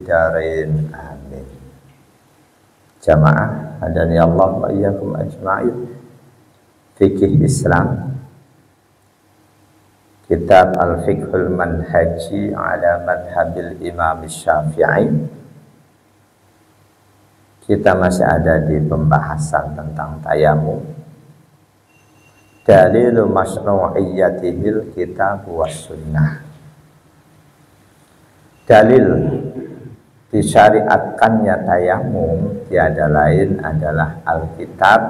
darain amin. Jamaah hadani Allah wa iyyakum ajma'in. Fikih Islam, kitab Al-Fiqhul Manhaji ala madhabil Imam Syafi'i. Kita masih ada di pembahasan tentang tayamum. Dalilu masyru'iyyatihil kitab was sunnah. Dalil disyariatkannya tayamum tiada lain adalah Alkitab,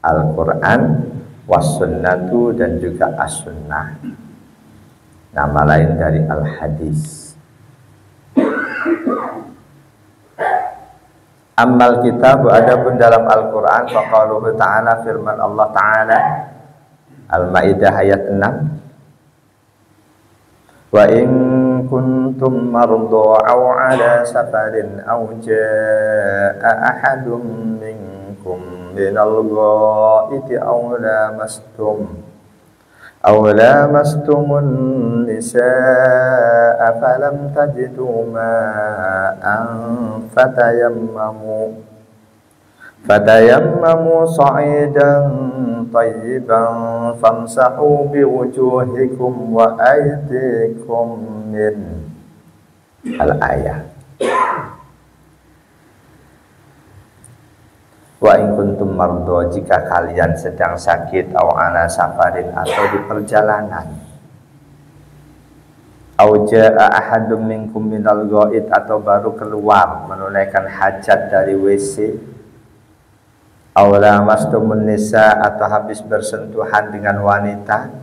Al-Quran, was-sunnatu, dan juga as-sunnah. Nama lain dari al-hadis. Ammal kitab, adapun dalam Al-Quran, faqaluhu ta'ala, firman Allah Ta'ala, Al-Ma'idah ayat 6, wa in kuntum mardu aw ala safarin aw jaa ahadum minkum minal ghaiti aw lamastumun nisaa falam tajidu ma'an fatayammamu sa'idan tayyiban famsahu biwujuhikum wa aydikum min al-ayah. Wa in kuntum mardo, jika kalian sedang sakit, aw ala safarin, atau di perjalanan, aw jaa ahadum minkum minal ghaid, atau baru keluar menunaikan hajat dari WC, aw lamastumun nisa, atau habis bersentuhan dengan wanita,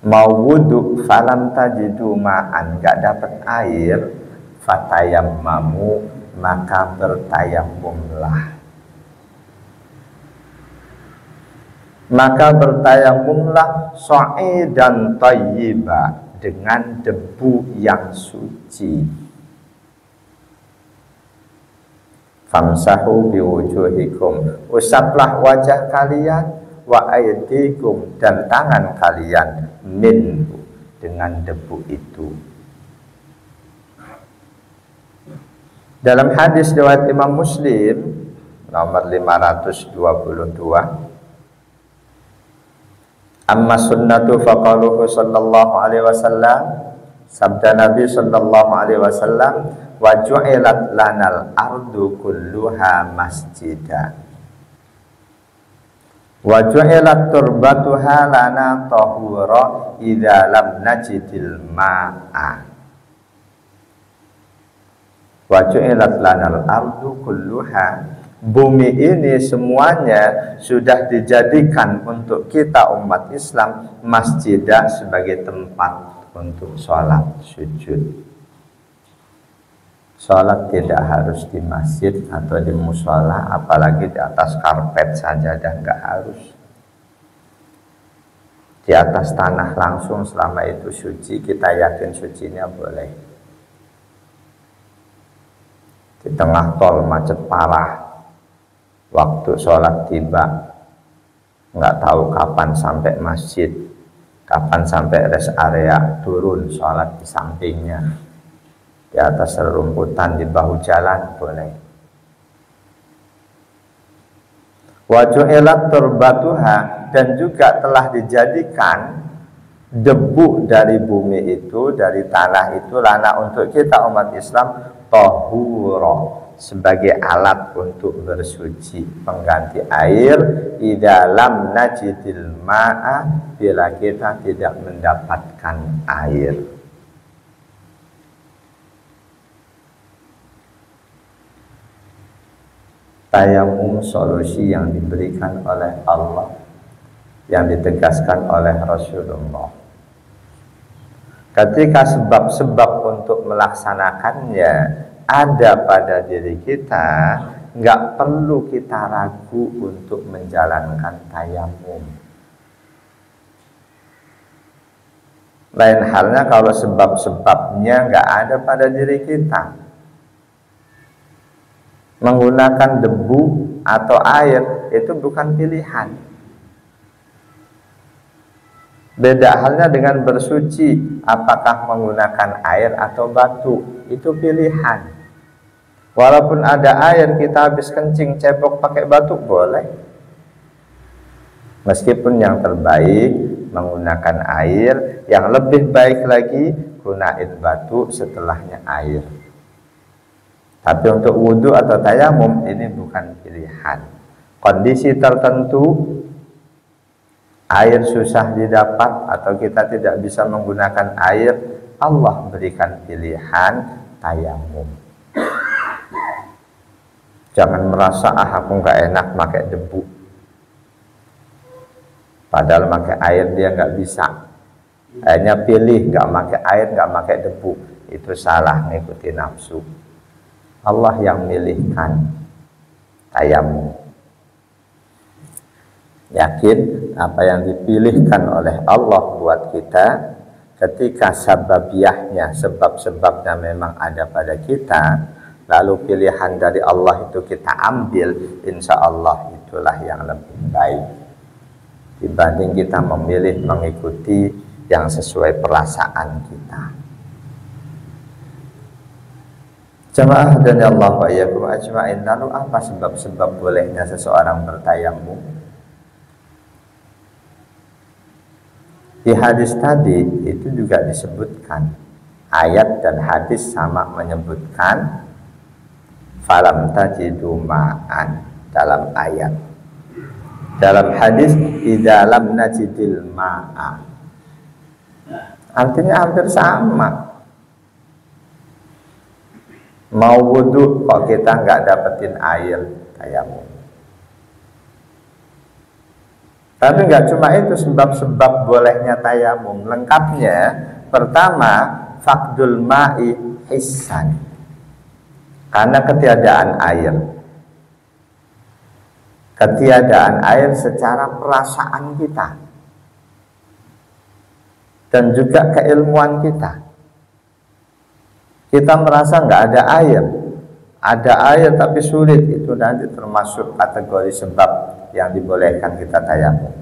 mau wudu, falam tajidu ma'an, gak dapat air, fatayammamu, maka bertayamumlah. Sa'idan thayyiba, dengan debu yang suci. Famsahu biwujuhikum, usaplah wajah kalian, wa aydikum, dan tangan kalian, minhu, dengan debu itu. Dalam hadis riwayat Imam Muslim nomor 522, amma sunnatu faqaluhu sallallahu alaihi wasallam, sabda Nabi sallallahu alaihi wasallam, wa ju'ilat lanal ardu kulluha masjida wa ju'ilat turbatuha lana tahura idza lam najidil ma'a. Wa ju'ilat lanal ardu kulluha, bumi ini semuanya sudah dijadikan untuk kita umat Islam masjidah, sebagai tempat untuk sholat sujud. Sholat tidak harus di masjid atau di musola, apalagi di atas karpet saja, dan nggak harus di atas tanah langsung. Selama itu suci, kita yakin sucinya boleh. Di tengah tol macet parah, waktu sholat tiba, nggak tahu kapan sampai masjid, kapan sampai rest area, turun sholat di sampingnya, di atas rerumputan, di bahu jalan, boleh. Wa ju'ilat turbatuha, dan juga telah dijadikan debu dari bumi itu, dari tanah itu, lana, untuk kita umat Islam, tahura, sebagai alat untuk bersuci, pengganti air, idza lam najidil ma'a, bila kita tidak mendapatkan air. Tayamum solusi yang diberikan oleh Allah, yang ditegaskan oleh Rasulullah. Ketika sebab-sebab untuk melaksanakannya ada pada diri kita, nggak perlu kita ragu untuk menjalankan tayamum. Lain halnya kalau sebab-sebabnya nggak ada pada diri kita, menggunakan debu atau air itu bukan pilihan. Beda halnya dengan bersuci, apakah menggunakan air atau batu, itu pilihan. Walaupun ada air, kita habis kencing cebok pakai batu boleh. Meskipun yang terbaik menggunakan air, yang lebih baik lagi gunain batu setelahnya air. Tapi untuk wudhu atau tayamum ini bukan pilihan. Kondisi tertentu air susah didapat atau kita tidak bisa menggunakan air, Allah berikan pilihan tayamum. Jangan merasa aku nggak enak pakai debu, padahal pakai air dia nggak bisa. Hanya pilih nggak pakai air, nggak pakai debu, itu salah, ngikuti nafsu. Allah yang milihkan tayamum. Yakin apa yang dipilihkan oleh Allah buat kita, ketika sababiahnya, sebab-sebabnya memang ada pada kita, lalu pilihan dari Allah itu kita ambil, insya Allah itulah yang lebih baik dibanding kita memilih mengikuti yang sesuai perasaan kita. Jamaah dan Allah wa iyyakum ajma'in. Lalu apa sebab-sebab bolehnya seseorang bertayamum? Di hadis tadi itu juga disebutkan, ayat dan hadis sama menyebutkan falam tajidu ma'an dalam ayat. Dalam hadis idza lam najidil ma'a. Artinya hampir sama. Mau wudhu kok kita nggak dapetin air, tayamum. Tapi nggak cuma itu sebab-sebab bolehnya tayamum. Lengkapnya, pertama, faqdul ma'i hissan, karena ketiadaan air. Ketiadaan air secara perasaan kita dan juga keilmuan kita. Kita merasa nggak ada air tapi sulit, itu nanti termasuk kategori sebab yang dibolehkan kita tayamum.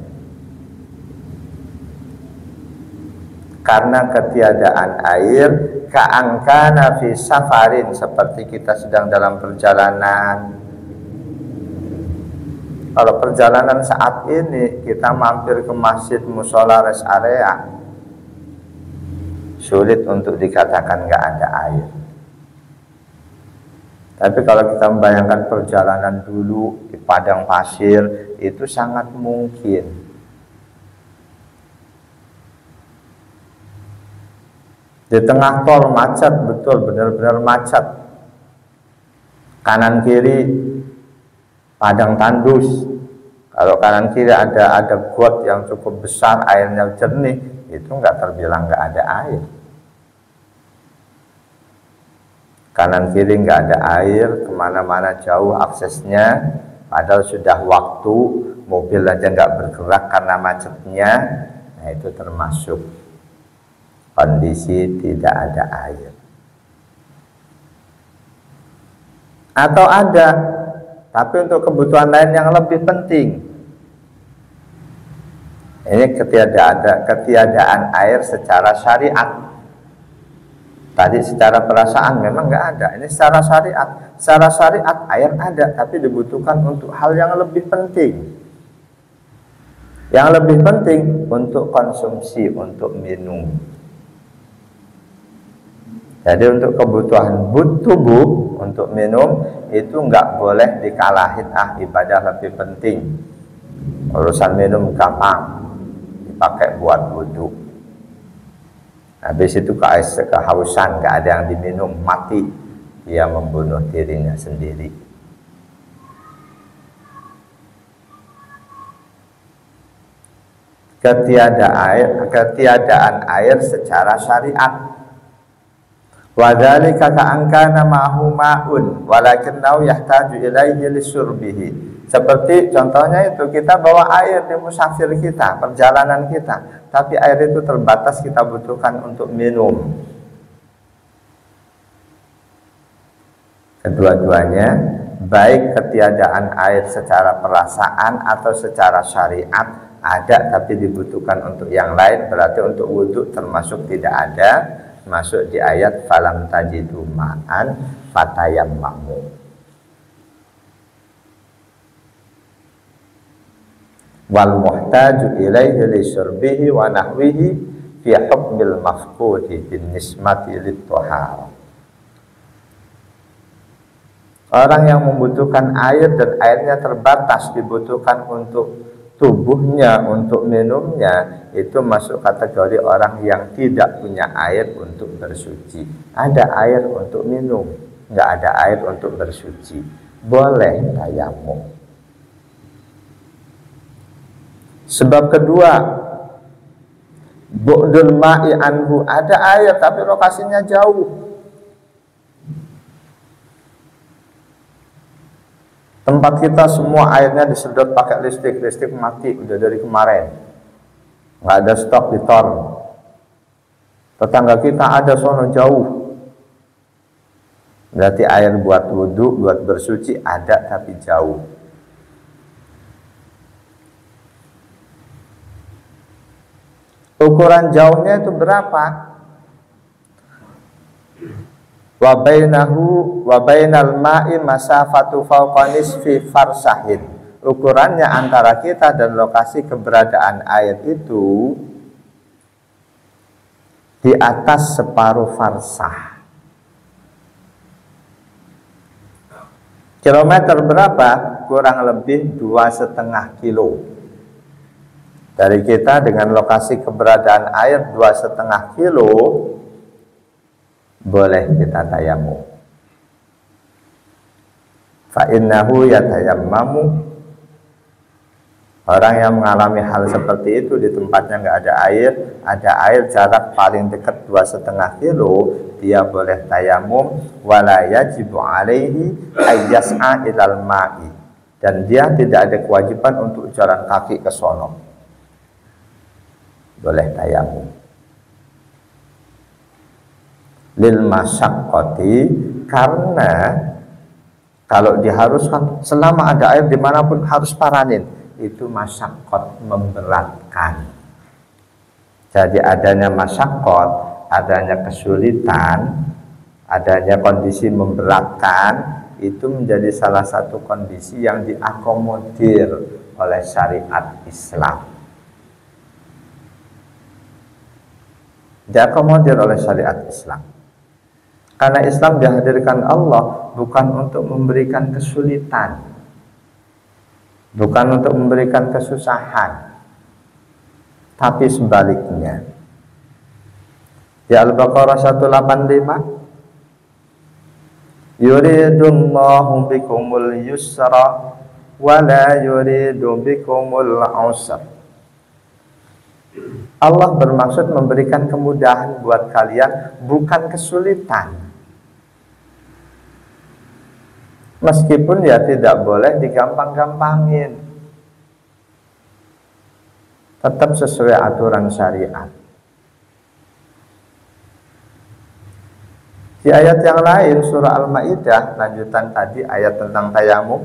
Karena ketiadaan air, ka'angkana fi safarin, seperti kita sedang dalam perjalanan. Kalau perjalanan saat ini kita mampir ke masjid, musola, rest area, sulit untuk dikatakan nggak ada air. Tapi kalau kita membayangkan perjalanan dulu di padang pasir, itu sangat mungkin. Di tengah tol macet, betul, benar-benar macet. Kanan kiri padang tandus. Kalau kanan kiri ada got yang cukup besar, airnya jernih, itu nggak terbilang nggak ada air. Kanan kiri nggak ada air, kemana-mana jauh aksesnya, padahal sudah waktu, mobil aja nggak bergerak karena macetnya. Nah, itu termasuk kondisi tidak ada air. Atau ada, tapi untuk kebutuhan lain yang lebih penting. Ini ketiadaan air secara syariat. Tadi secara perasaan memang nggak ada. Ini secara syariat. Secara syariat air ada, tapi dibutuhkan untuk hal yang lebih penting. Yang lebih penting untuk konsumsi, untuk minum. Jadi untuk kebutuhan tubuh, untuk minum, itu nggak boleh dikalahin, ibadah lebih penting. Urusan minum gampang, dipakai buat wudhu. Habis itu kehausan, nggak ada yang diminum, mati, dia membunuh dirinya sendiri. Ketiadaan air secara syariat. Wadzalika ka'angkana ma'hu ma'un walakinnahu yahtaju ilaihi lisyurbihi. Seperti contohnya itu, kita bawa air di musafir kita, perjalanan kita, tapi air itu terbatas, kita butuhkan untuk minum. Kedua-duanya, baik ketiadaan air secara perasaan atau secara syariat, ada tapi dibutuhkan untuk yang lain, berarti untuk wudhu termasuk tidak ada, masuk di ayat falam tajidu ma'an fatayammamu. Wal muhtaju ilaihi li syurbihi wa nahwihi fi hukmil mafqudi bin nismati lit-tahara. Orang yang membutuhkan air dan airnya terbatas, dibutuhkan untuk tubuhnya, untuk minumnya, itu masuk kategori orang yang tidak punya air untuk bersuci. Ada air untuk minum, nggak ada air untuk bersuci, boleh tayamum. Sebab kedua, bu'dul ma'i anhu, ada air tapi lokasinya jauh. Tempat kita semua airnya disedot pakai listrik, listrik mati udah dari kemarin, nggak ada stok di tor. Tetangga kita ada sono jauh, berarti air buat wudhu, buat bersuci ada tapi jauh. Ukuran jauhnya itu berapa? Wa bainal ma'i masafatu fawqa nisfi farsahin. Ukurannya antara kita dan lokasi keberadaan air itu di atas separuh farsah. Kilometer berapa? Kurang lebih 2,5 kilo. Dari kita dengan lokasi keberadaan air 2,5 kilo, boleh kita tayamum. Fa innahu yatayammamu. Orang yang mengalami hal seperti itu, di tempatnya nggak ada air jarak paling dekat 2,5 kilo, dia boleh tayamum. Wala yajibu alaihi ayyas'a ilal ma'i, dan dia tidak ada kewajiban untuk jalan kaki ke sono, boleh tayamum. Lil masyaqqati, karena kalau diharuskan selama ada air dimanapun harus paranin, itu masyaqqat, memberatkan. Jadi adanya masyaqqat, adanya kesulitan, adanya kondisi memberatkan, itu menjadi salah satu kondisi yang diakomodir oleh syariat Islam. Diakomodir oleh syariat Islam. Karena Islam dihadirkan Allah bukan untuk memberikan kesulitan, bukan untuk memberikan kesusahan, tapi sebaliknya. Di Al-Baqarah 185, yuridullahu bikumul yusra wa la yuridu bikumul usra. Allah bermaksud memberikan kemudahan buat kalian, bukan kesulitan. Meskipun ya tidak boleh digampang-gampangin, tetap sesuai aturan syariat. Di ayat yang lain, surah Al-Maidah, lanjutan tadi ayat tentang tayamum,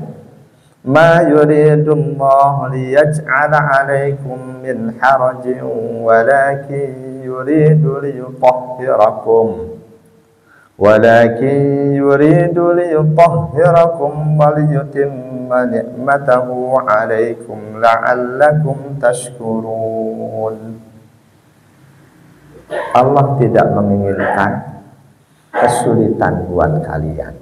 ma yuridullahu liyaj'ala 'alaikum min harajin walakin yuridu liyutahhirakum wa liyutimma ni'matahu 'alaikum la'allakum tashkurun. Allah tidak menginginkan kesulitan buat kalian,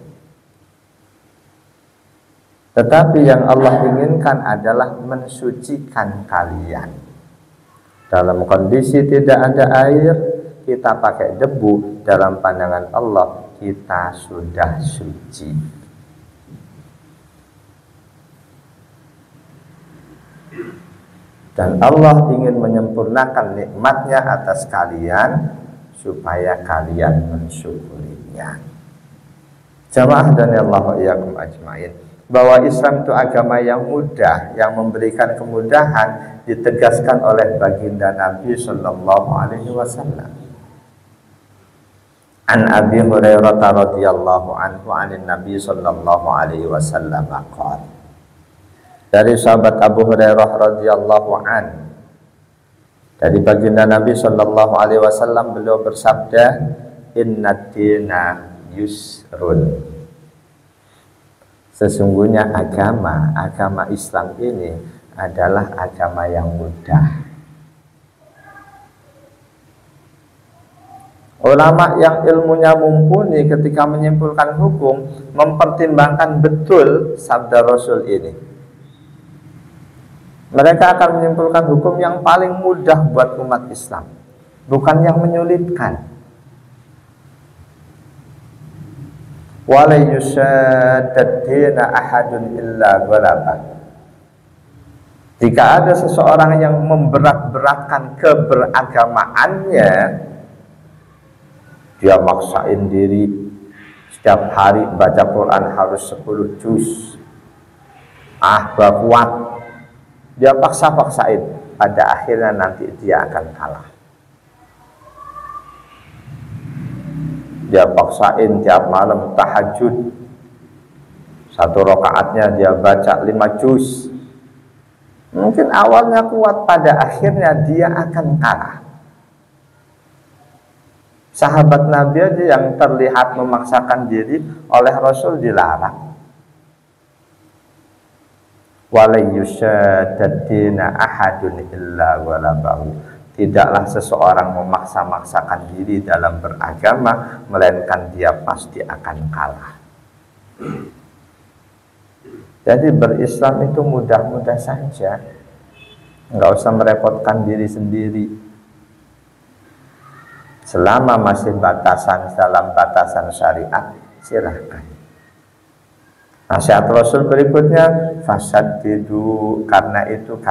tetapi yang Allah inginkan adalah mensucikan kalian. Dalam kondisi tidak ada air, kita pakai debu, dalam pandangan Allah kita sudah suci. Dan Allah ingin menyempurnakan nikmatnya atas kalian supaya kalian mensyukurinya. Jamaah dan Allah iyyakum ajmain, bahwa Islam itu agama yang mudah, yang memberikan kemudahan, ditegaskan oleh baginda Nabi sallallahu alaihi wasallam. An Abi Hurairah radhiyallahu anhu anin Nabi sallallahu alaihi wasallam qala Dari sahabat Abu Hurairah radhiyallahu an, dari baginda Nabi Shallallahu Alaihi Wasallam, beliau bersabda, Inna dina yusrun. Sesungguhnya agama Islam ini adalah agama yang mudah. Ulama yang ilmunya mumpuni ketika menyimpulkan hukum mempertimbangkan betul sabda Rasul ini. Mereka akan menyimpulkan hukum yang paling mudah buat umat Islam, bukan yang menyulitkan. Wala yushaddadina ahadun illa ghalabah. Jika ada seseorang yang memberat-beratkan keberagamaannya, dia maksain diri setiap hari baca Quran harus 10 juz, kuat, dia paksa-paksain, pada akhirnya nanti dia akan kalah. Dia paksain tiap malam tahajud, 1 rakaatnya dia baca 5 juz. Mungkin awalnya kuat, pada akhirnya dia akan kalah. Sahabat Nabi aja yang terlihat memaksakan diri oleh Rasul dilarang. Wala yushaddadina ahadun illa walabahu. Tidaklah seseorang memaksa-maksakan diri dalam beragama, melainkan dia pasti akan kalah. Jadi berislam itu mudah-mudah saja, nggak usah merepotkan diri sendiri. Selama masih dalam batasan syariat, silahkan. Nasihat Rasul berikutnya, fasaddidu, karena itu kalian